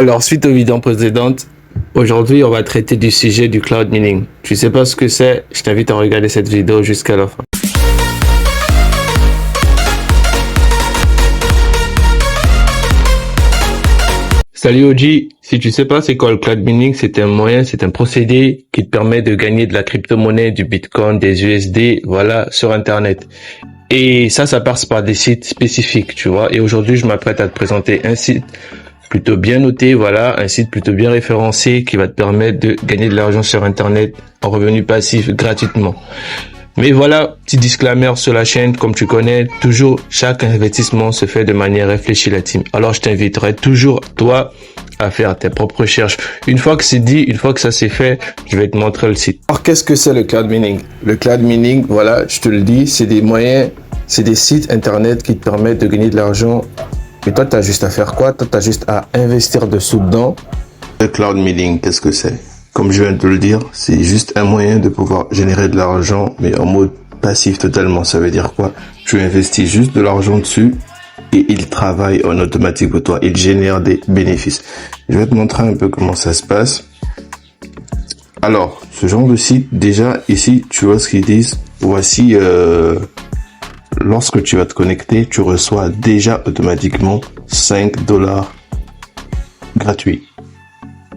Alors, suite aux vidéos précédentes, aujourd'hui, on va traiter du sujet du cloud mining. Tu sais pas ce que c'est? Je t'invite à regarder cette vidéo jusqu'à la fin. Salut OG, si tu sais pas c'est quoi le cloud mining, c'est un moyen, c'est un procédé qui te permet de gagner de la crypto-monnaie, du Bitcoin, des USD, voilà, sur Internet. Et ça passe par des sites spécifiques, tu vois. Et aujourd'hui, je m'apprête à te présenter un site plutôt bien noté, voilà, un site plutôt bien référencé qui va te permettre de gagner de l'argent sur Internet en revenu passif gratuitement. Mais voilà, petit disclaimer sur la chaîne, comme tu connais, toujours chaque investissement se fait de manière réfléchie, la team. Alors je t'inviterai toujours, toi, à faire tes propres recherches. Une fois que c'est dit, une fois que ça c'est fait, je vais te montrer le site. Alors qu'est-ce que c'est le cloud mining? Le cloud mining, voilà, je te le dis, c'est des moyens, c'est des sites internet qui te permettent de gagner de l'argent. Mais toi, tu as juste à faire quoi? Toi, tu as juste à investir dessous dedans. Le cloud mining, qu'est-ce que c'est? Comme je viens de te le dire, c'est juste un moyen de pouvoir générer de l'argent, mais en mode passif totalement. Ça veut dire quoi? Tu investis juste de l'argent dessus et il travaille en automatique pour toi. Il génère des bénéfices. Je vais te montrer un peu comment ça se passe. Alors, ce genre de site, déjà ici, tu vois ce qu'ils disent. Voici, lorsque tu vas te connecter, tu reçois déjà automatiquement $5 gratuits.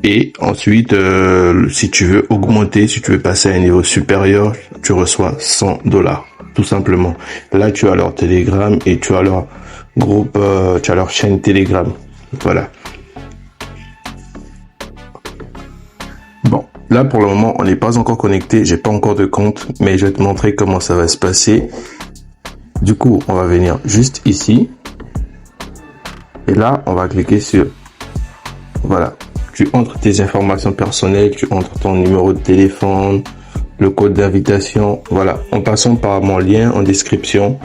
Et ensuite, si tu veux augmenter, si tu veux passer à un niveau supérieur, tu reçois $100, tout simplement. Là, tu as leur Telegram et tu as leur groupe, tu as leur chaîne Telegram. Voilà. Bon, là pour le moment, on n'est pas encore connecté, j'ai pas encore de compte, mais je vais te montrer comment ça va se passer. Du coup, on va venir juste ici. Et là, on va cliquer sur... Voilà. Tu entres tes informations personnelles, tu entres ton numéro de téléphone, le code d'invitation. Voilà. En passant par mon lien en description,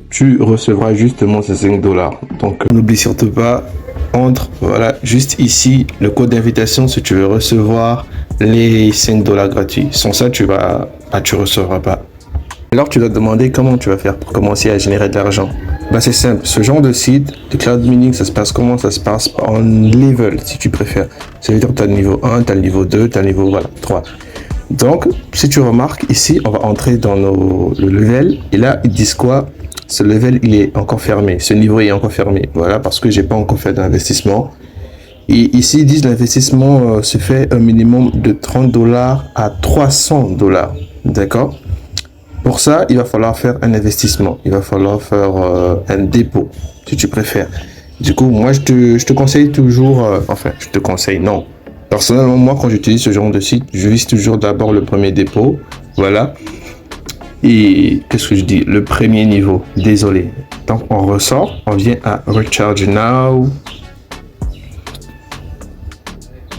tu recevras justement ces $5. Donc, n'oublie surtout pas, entre, voilà, juste ici, le code d'invitation si tu veux recevoir les $5 gratuits. Sans ça, tu recevras pas. Alors tu dois te demander comment tu vas faire pour commencer à générer de l'argent. Bah c'est simple, ce genre de site, de cloud mining, ça se passe comment? Ça se passe en level si tu préfères. Ça veut dire que tu as le niveau 1, tu as le niveau 2, tu as le niveau 3. Donc si tu remarques ici, on va entrer dans le level et là ils disent quoi? Ce level il est encore fermé, ce niveau est encore fermé. Voilà, parce que j'ai pas encore fait d'investissement. Et ici ils disent l'investissement se fait un minimum de $30 à $300. D'accord? Pour ça, il va falloir faire un investissement. Il va falloir faire un dépôt, si tu préfères. Du coup, moi, je te conseille toujours... je te conseille, non. Personnellement, moi, quand j'utilise ce genre de site, je vise toujours d'abord le premier dépôt. Voilà. Et qu'est-ce que je dis? Le premier niveau. Désolé. Donc, on ressort. On vient à Recharge Now.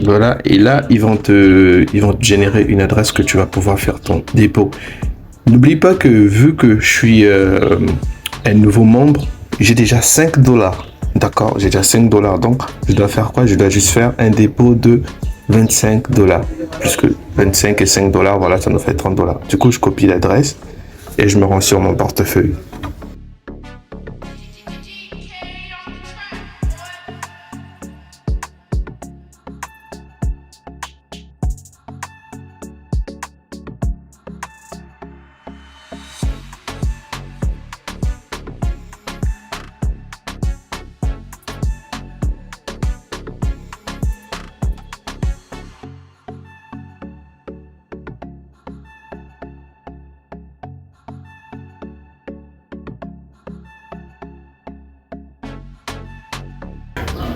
Voilà. Et là, ils vont te générer une adresse que tu vas pouvoir faire ton dépôt. N'oublie pas que vu que je suis un nouveau membre, j'ai déjà $5. D'accord, j'ai déjà $5. Donc, je dois faire quoi? Je dois juste faire un dépôt de $25. Puisque 25 et $5, voilà, ça nous fait $30. Du coup, je copie l'adresse et je me rends sur mon portefeuille.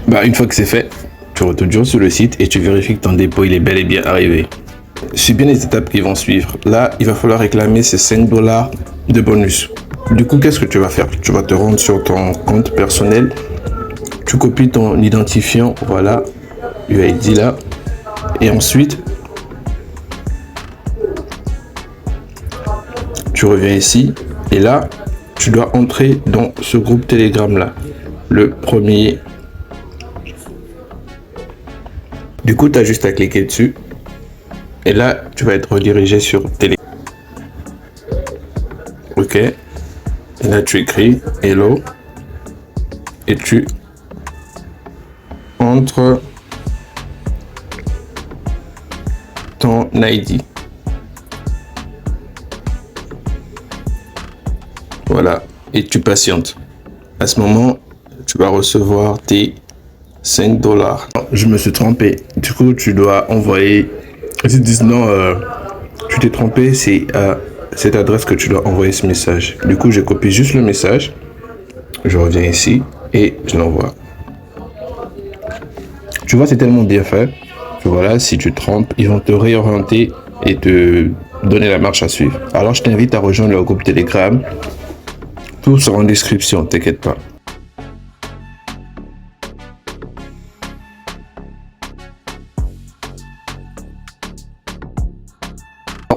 Bah, une fois que c'est fait, tu retournes toujours sur le site et tu vérifies que ton dépôt il est bel et bien arrivé. Suis bien les étapes qui vont suivre. Là, il va falloir réclamer ces $5 de bonus. Du coup, qu'est-ce que tu vas faire? Tu vas te rendre sur ton compte personnel. Tu copies ton identifiant, voilà, UID là. Et ensuite, tu reviens ici. Et là, tu dois entrer dans ce groupe Telegram là. Le premier. Du coup, tu as juste à cliquer dessus. Et là, tu vas être redirigé sur Télé. Ok. Et là, tu écris Hello. Et tu entres ton ID. Voilà, et tu patientes. À ce moment, tu vas recevoir tes 5 $. Je me suis trompé. Du coup, tu dois envoyer. Ils disent non, tu t'es trompé, c'est à cette adresse que tu dois envoyer ce message. Du coup, je copie juste le message. Je reviens ici et je l'envoie. Tu vois, c'est tellement bien fait que voilà, si tu te trompes, ils vont te réorienter et te donner la marche à suivre. Alors, je t'invite à rejoindre leur groupe Telegram. Tout sera en description, t'inquiète pas.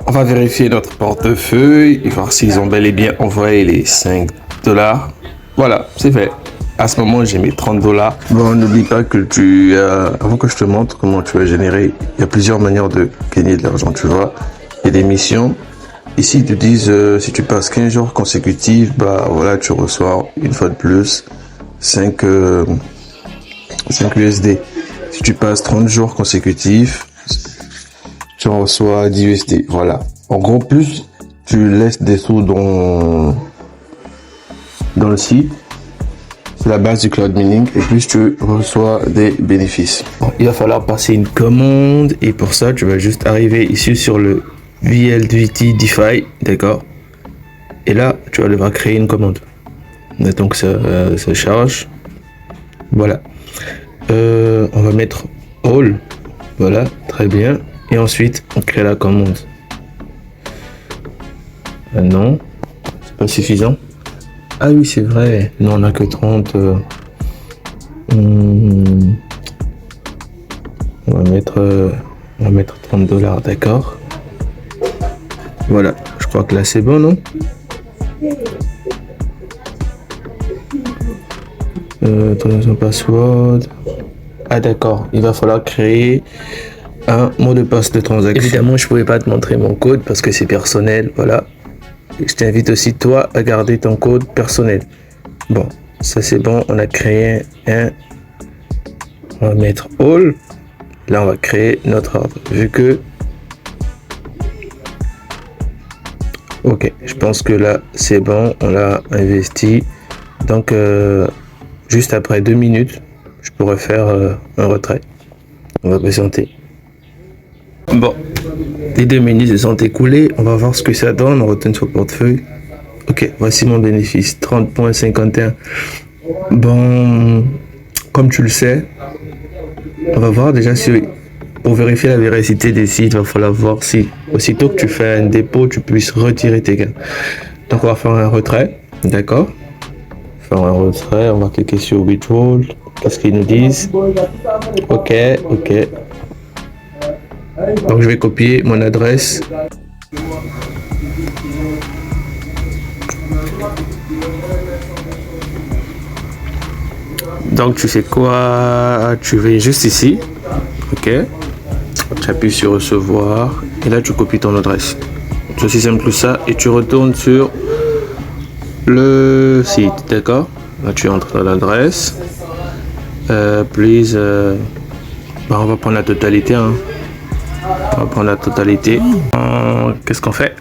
On va vérifier notre portefeuille et voir s'ils ont bel et bien envoyé les 5 $. Voilà, c'est fait. À ce moment, j'ai mis 30 $. Bon, n'oublie pas que avant que je te montre comment tu vas générer, il y a plusieurs manières de gagner de l'argent, tu vois. Il y a des missions. Ici, ils te disent, si tu passes 15 jours consécutifs, bah voilà, tu reçois une fois de plus 5 USD. Si tu passes 30 jours consécutifs, tu reçois 10 USD. Voilà. En gros, plus tu laisses des sous dans le site, c'est la base du cloud mining, et plus tu reçois des bénéfices. Bon, il va falloir passer une commande, et pour ça, tu vas juste arriver ici sur le VLDT DeFi, d'accord? Et là, tu vas devoir créer une commande. Donc ça charge. Voilà. On va mettre all. Voilà, très bien. Et ensuite, on crée la commande. Non, c'est pas suffisant. Ah oui, c'est vrai. Non, on n'a que 30. On va mettre 30 $, d'accord. Voilà, je crois que là c'est bon, non? Ton password. Ah d'accord, il va falloir créer un mot de passe de transaction. Évidemment, je pouvais pas te montrer mon code parce que c'est personnel, voilà. Et je t'invite aussi toi à garder ton code personnel. Bon, ça c'est bon, on a créé un. On va mettre all. Là, on va créer notre ordre. Vu que ok, je pense que là c'est bon, on l'a investi. Donc juste après 2 minutes, je pourrais faire un retrait. On va patienter. Bon, les 2 minutes se sont écoulées. On va voir ce que ça donne. On retourne sur le portefeuille. Ok, voici mon bénéfice, 30,51. Bon, comme tu le sais, on va voir déjà si, pour vérifier la véracité des sites, il va falloir voir si aussitôt que tu fais un dépôt, tu puisses retirer tes gains. Donc on va faire un retrait, d'accord? Faire un retrait, on va cliquer sur withdrawal. Qu'est-ce qu'ils nous disent? Ok. Donc je vais copier mon adresse. Donc tu sais quoi? Tu vas juste ici. Ok. Tu appuies sur recevoir. Et là tu copies ton adresse. C'est aussi simple que ça. Et tu retournes sur le site. D'accord? Là tu entres dans l'adresse. Please. On va prendre la totalité. Hein. On va prendre la totalité. Qu'est-ce qu'on fait?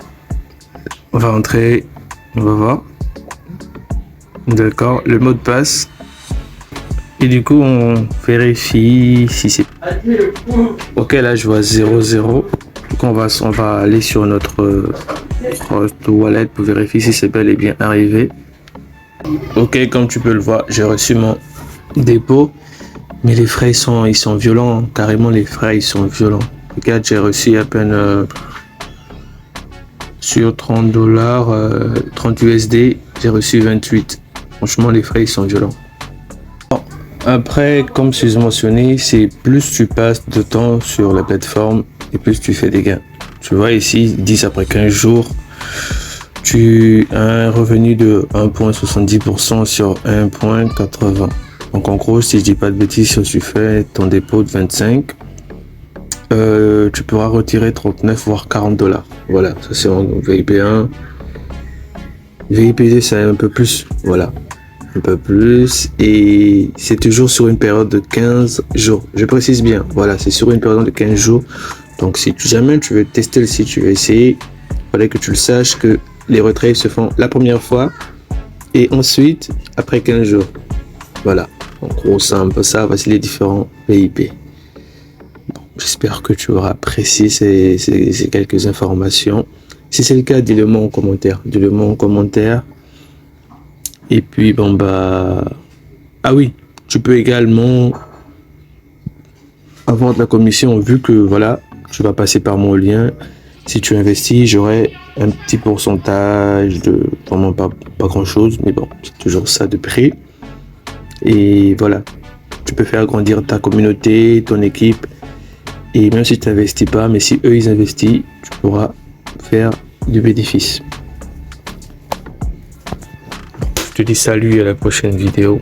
On va entrer. On va voir. D'accord. Le mot de passe. Et du coup, on vérifie si c'est... Ok, là, je vois 00. Donc, on va aller sur notre wallet pour vérifier si c'est bel et bien arrivé. Ok, comme tu peux le voir, j'ai reçu mon dépôt. Mais les frais, ils sont violents. Carrément, les frais, ils sont violents. Regarde, j'ai reçu à peine sur 30 $, 30 USD, j'ai reçu 28. Franchement, les frais, ils sont violents. Après, comme je l'ai mentionné, c'est plus tu passes de temps sur la plateforme et plus tu fais des gains. Tu vois ici, 10 après 15 jours, tu as un revenu de 1,70% sur 1,80. Donc en gros, si je dis pas de bêtises, si tu fais ton dépôt de 25, tu pourras retirer 39 voire 40 $. Voilà, ça c'est en VIP1. VIP2 c'est un peu plus, voilà. Un peu plus, et c'est toujours sur une période de 15 jours. Je précise bien, voilà, c'est sur une période de 15 jours. Donc si jamais tu veux tester le site, tu veux essayer, il fallait que tu le saches que les retraits se font la première fois et ensuite après 15 jours. Voilà, en gros c'est un peu ça, voici les différents VIP. Bon, j'espère que tu auras apprécié ces quelques informations. Si c'est le cas, dis-le moi en commentaire. Dis-le moi en commentaire. Et puis bon bah... Ah oui, tu peux également avoir de la commission vu que voilà, tu vas passer par mon lien. Si tu investis, j'aurai un petit pourcentage de vraiment pas grand chose, mais bon, c'est toujours ça de prix. Et voilà, tu peux faire grandir ta communauté, ton équipe. Et même si tu n'investis pas, mais si eux ils investissent, tu pourras faire du bénéfice. Je te dis salut, à la prochaine vidéo.